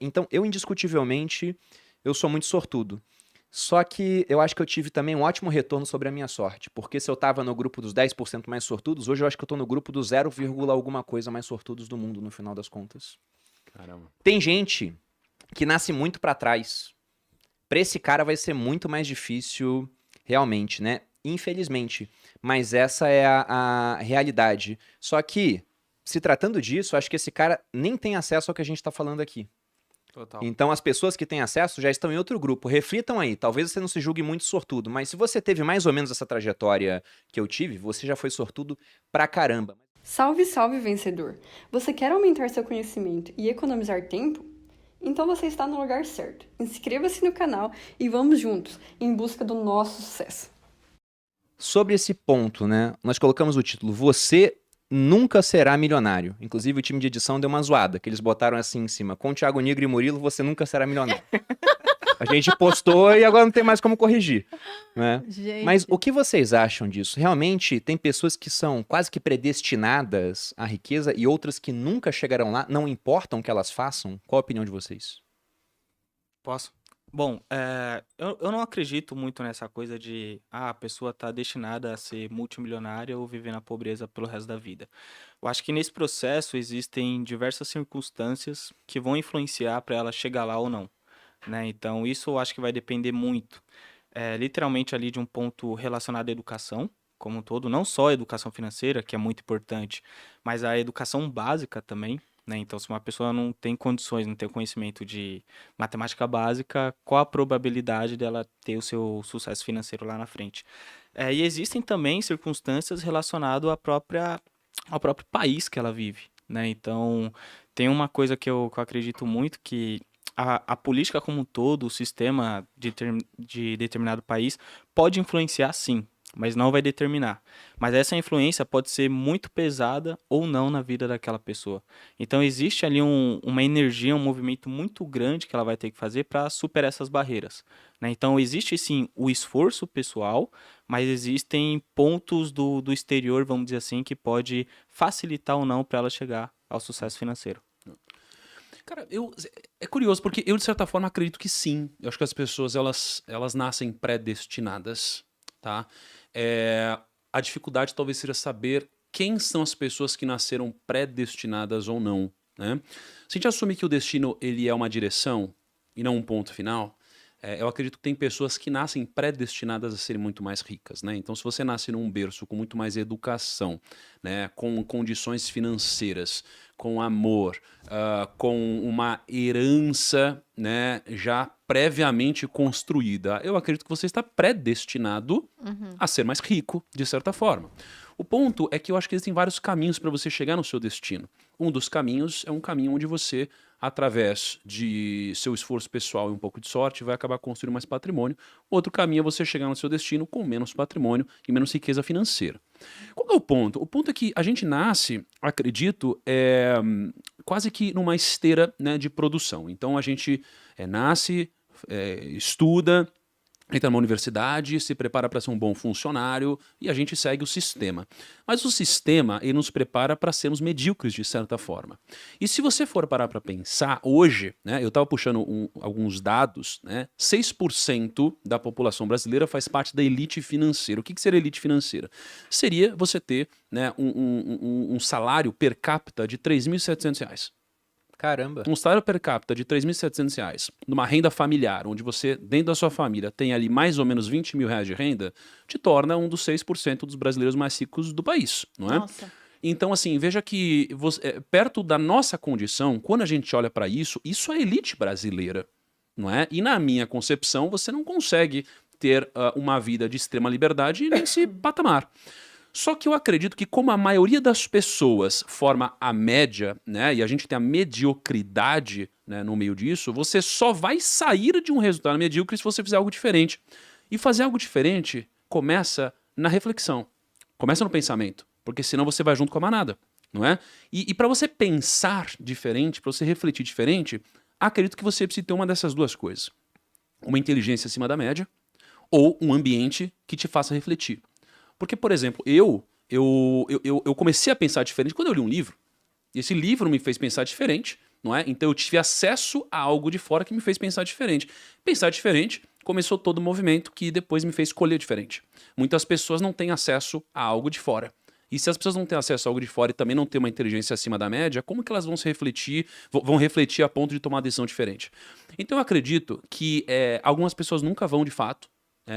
Então, eu indiscutivelmente, eu sou muito sortudo. Só que eu acho que eu tive também um ótimo retorno sobre a minha sorte, porque se eu estava no grupo dos 10% mais sortudos, hoje eu acho que eu tô no grupo dos 0, alguma coisa mais sortudos do mundo, no final das contas. Caramba. Tem gente que nasce muito pra trás. Pra esse cara vai ser muito mais difícil, realmente, né? Infelizmente. Mas essa é a realidade. Só que, se tratando disso, acho que esse cara nem tem acesso ao que a gente tá falando aqui. Total. Então, as pessoas que têm acesso já estão em outro grupo. Reflitam aí. Talvez você não se julgue muito sortudo, mas se você teve mais ou menos essa trajetória que eu tive, você já foi sortudo pra caramba. Salve, salve, vencedor! Você quer aumentar seu conhecimento e economizar tempo? Então você está no lugar certo. Inscreva-se no canal e vamos juntos em busca do nosso sucesso. Sobre esse ponto, né? Nós colocamos o título Você nunca será milionário. Inclusive o time de edição deu uma zoada, que eles botaram assim em cima. Com o Thiago Nigro e Murilo, você nunca será milionário. A gente postou e agora não tem mais como corrigir, né? Gente. Mas o que vocês acham disso? Realmente tem pessoas que são quase que predestinadas à riqueza e outras que nunca chegarão lá, não importam o que elas façam? Qual a opinião de vocês? Posso? Bom, eu não acredito muito nessa coisa de a pessoa tá destinada a ser multimilionária ou viver na pobreza pelo resto da vida. Eu acho que nesse processo existem diversas circunstâncias que vão influenciar para ela chegar lá ou não, né? Então isso eu acho que vai depender muito, literalmente ali de um ponto relacionado à educação como um todo, não só a educação financeira, que é muito importante, mas a educação básica também, né? Então, se uma pessoa não tem condições, não tem conhecimento de matemática básica, qual a probabilidade dela ter o seu sucesso financeiro lá na frente? E existem também circunstâncias relacionadas ao próprio país que ela vive, né? Então, tem uma coisa que eu acredito muito que a política como um todo, o sistema de determinado país pode influenciar sim, mas não vai determinar. Mas essa influência pode ser muito pesada ou não na vida daquela pessoa. Então existe ali uma energia, um movimento muito grande que ela vai ter que fazer para superar essas barreiras, né? Então existe sim o esforço pessoal, mas existem pontos do exterior, vamos dizer assim, que pode facilitar ou não para ela chegar ao sucesso financeiro. Cara, é curioso, porque eu, de certa forma, acredito que sim. Eu acho que as pessoas, elas nascem predestinadas, tá? A dificuldade talvez seja saber quem são as pessoas que nasceram predestinadas ou não, né? Se a gente assumir que o destino, ele é uma direção e não um ponto final, eu acredito que tem pessoas que nascem predestinadas a serem muito mais ricas, né? Então, se você nasce num berço com muito mais educação, né, com condições financeiras, com amor, com uma herança, né, já previamente construída, eu acredito que você está predestinado a ser mais rico, de certa forma. O ponto é que eu acho que existem vários caminhos para você chegar no seu destino. Um dos caminhos é um caminho onde você, através de seu esforço pessoal e um pouco de sorte, vai acabar construindo mais patrimônio. Outro caminho é você chegar no seu destino com menos patrimônio e menos riqueza financeira. Qual é o ponto? O ponto é que a gente nasce, acredito, quase que numa esteira, né, de produção. Então a gente nasce, estuda, entra numa universidade, se prepara para ser um bom funcionário e a gente segue o sistema. Mas o sistema, ele nos prepara para sermos medíocres de certa forma. E se você for parar para pensar, hoje, né, eu estava puxando alguns dados, né, 6% da população brasileira faz parte da elite financeira. O que seria elite financeira? Seria você ter, né, um salário per capita de R$ 3.700. Caramba. Um salário per capita de R$ 3.700, numa renda familiar, onde você, dentro da sua família, tem ali mais ou menos R$ 20.000 de renda, te torna um dos 6% dos brasileiros mais ricos do país, não é? Nossa. Então, assim, veja que perto da nossa condição, quando a gente olha para isso, isso é elite brasileira, não é? E na minha concepção, você não consegue ter uma vida de extrema liberdade nesse patamar. Só que eu acredito que como a maioria das pessoas forma a média, né, e a gente tem a mediocridade, né, no meio disso, você só vai sair de um resultado medíocre se você fizer algo diferente. E fazer algo diferente começa na reflexão, começa no pensamento, porque senão você vai junto com a manada, não é? E para você pensar diferente, para você refletir diferente, acredito que você precisa ter uma dessas duas coisas. Uma inteligência acima da média ou um ambiente que te faça refletir. Porque, por exemplo, eu comecei a pensar diferente quando eu li um livro. E esse livro me fez pensar diferente. não é? Então eu tive acesso a algo de fora que me fez pensar diferente. Pensar diferente começou todo o movimento que depois me fez escolher diferente. Muitas pessoas não têm acesso a algo de fora. E se as pessoas não têm acesso a algo de fora e também não têm uma inteligência acima da média, como que elas vão se refletir, vão refletir a ponto de tomar uma decisão diferente? Então eu acredito que algumas pessoas nunca vão, de fato,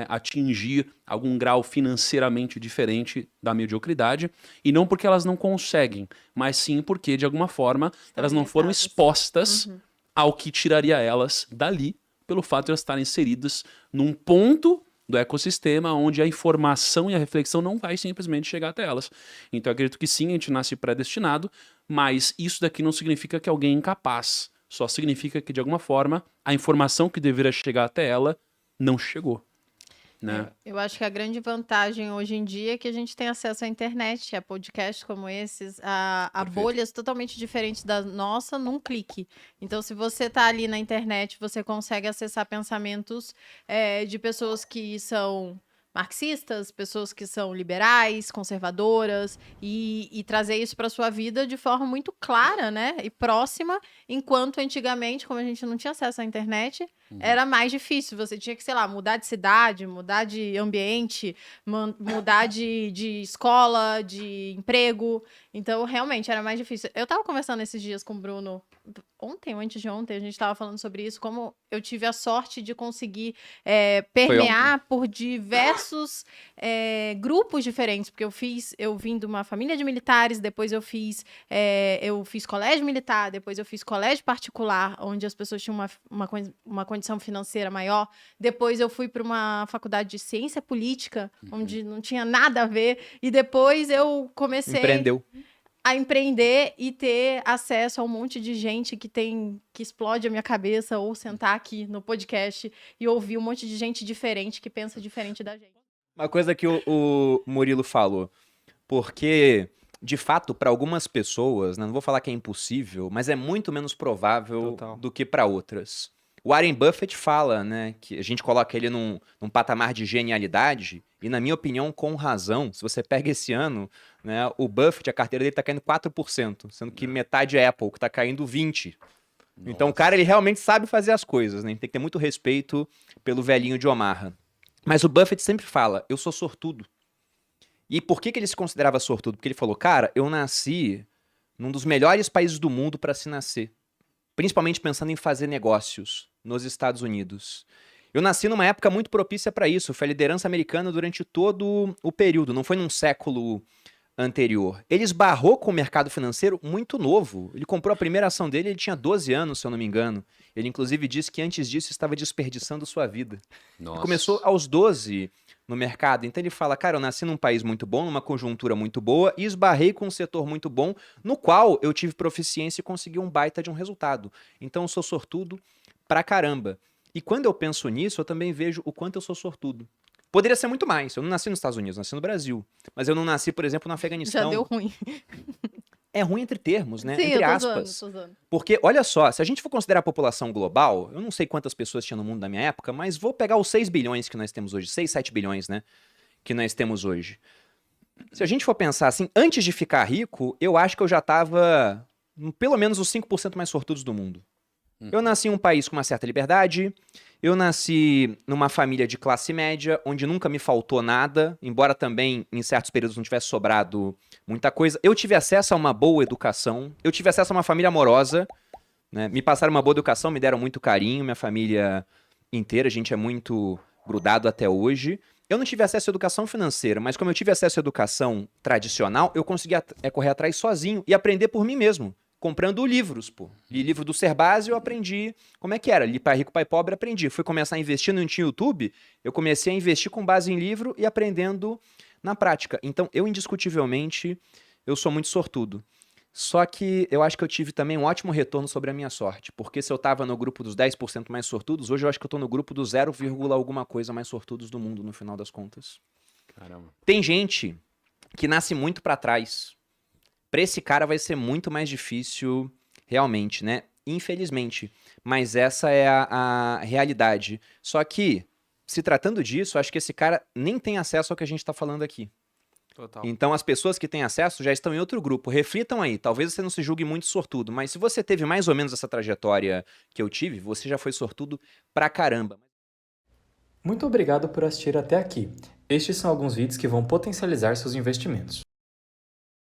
atingir algum grau financeiramente diferente da mediocridade, e não porque elas não conseguem, mas sim porque, de alguma forma, elas não foram expostas ao que tiraria elas dali, pelo fato de elas estarem inseridas num ponto do ecossistema onde a informação e a reflexão não vai simplesmente chegar até elas. Então eu acredito que sim, a gente nasce predestinado, mas isso daqui não significa que alguém é incapaz. Só significa que, de alguma forma, a informação que deveria chegar até ela não chegou. Né? Eu acho que a grande vantagem hoje em dia é que a gente tem acesso à internet, a podcasts como esses, a bolhas totalmente diferentes da nossa num clique. Então, se você está ali na internet, você consegue acessar pensamentos de pessoas que são marxistas, pessoas que são liberais, conservadoras, e trazer isso para sua vida de forma muito clara, né? E próxima, enquanto antigamente, como a gente não tinha acesso à internet, era mais difícil. Você tinha que, sei lá, mudar de cidade, mudar de ambiente, mudar de escola, de emprego. Então, realmente, era mais difícil. Eu tava conversando esses dias com o Bruno, ontem ou antes de ontem, a gente tava falando sobre isso, como eu tive a sorte de conseguir permear por diversos grupos diferentes, porque eu vim de uma família de militares, depois eu fiz colégio militar, depois eu fiz colégio particular, onde as pessoas tinham uma condição financeira maior, depois eu fui para uma faculdade de ciência política, onde não tinha nada a ver, e depois eu comecei a empreender e ter acesso a um monte de gente que explode a minha cabeça, ou sentar aqui no podcast e ouvir um monte de gente diferente que pensa diferente da gente. Uma coisa que o Murilo falou, porque, de fato, para algumas pessoas, né, não vou falar que é impossível, mas é muito menos provável do que para outras. O Warren Buffett fala, né, que a gente coloca ele num patamar de genialidade, e na minha opinião, com razão. Se você pega esse ano, né, o Buffett, a carteira dele tá caindo 4%, sendo que metade é Apple, que tá caindo 20%. Nossa. Então o cara, ele realmente sabe fazer as coisas, né? Tem que ter muito respeito pelo velhinho de Omaha. Mas o Buffett sempre fala, eu sou sortudo. E por que ele se considerava sortudo? Porque ele falou, cara, eu nasci num dos melhores países do mundo para se nascer. Principalmente pensando em fazer negócios nos Estados Unidos. Eu nasci numa época muito propícia para isso. Foi a liderança americana durante todo o período, não foi num século anterior. Ele esbarrou com o mercado financeiro muito novo. Ele comprou a primeira ação dele, ele tinha 12 anos, se eu não me engano. Ele, inclusive, disse que antes disso estava desperdiçando sua vida. Ele começou aos 12 no mercado. Então ele fala, cara, eu nasci num país muito bom, numa conjuntura muito boa, e esbarrei com um setor muito bom, no qual eu tive proficiência e consegui um baita de um resultado. Então eu sou sortudo pra caramba. E quando eu penso nisso, eu também vejo o quanto eu sou sortudo. Poderia ser muito mais. Eu não nasci nos Estados Unidos, eu nasci no Brasil. Mas eu não nasci, por exemplo, no Afeganistão. Já deu ruim. É ruim entre termos, né? Sim, entre aspas. tô zoando. Porque, olha só, se a gente for considerar a população global, eu não sei quantas pessoas tinha no mundo na minha época, mas vou pegar os 6 bilhões que nós temos hoje, 6, 7 bilhões, né? Que nós temos hoje. Se a gente for pensar assim, antes de ficar rico, eu acho que eu já tava pelo menos os 5% mais sortudos do mundo. Eu nasci em um país com uma certa liberdade, eu nasci numa família de classe média, onde nunca me faltou nada, embora também em certos períodos não tivesse sobrado muita coisa. Eu tive acesso a uma boa educação, eu tive acesso a uma família amorosa, né? Me passaram uma boa educação, me deram muito carinho, minha família inteira, a gente é muito grudado até hoje. Eu não tive acesso à educação financeira, mas como eu tive acesso à educação tradicional, eu conseguia correr atrás sozinho e aprender por mim mesmo. Comprando livros, pô. Li livro do Cerbasi, eu aprendi como é que era. Li Pai Rico, Pai Pobre, aprendi. Fui começar a investir, não tinha YouTube, eu comecei a investir com base em livro e aprendendo na prática. Então, eu indiscutivelmente, eu sou muito sortudo. Só que eu acho que eu tive também um ótimo retorno sobre a minha sorte. Porque se eu tava no grupo dos 10% mais sortudos, hoje eu acho que eu tô no grupo dos 0, alguma coisa mais sortudos do mundo, no final das contas. Caramba. Tem gente que nasce muito pra trás. Para esse cara vai ser muito mais difícil, realmente, né? Infelizmente. Mas essa é a realidade. Só que, se tratando disso, acho que esse cara nem tem acesso ao que a gente está falando aqui. Total. Então, as pessoas que têm acesso já estão em outro grupo. Reflitam aí. Talvez você não se julgue muito sortudo, mas se você teve mais ou menos essa trajetória que eu tive, você já foi sortudo pra caramba. Muito obrigado por assistir até aqui. Estes são alguns vídeos que vão potencializar seus investimentos.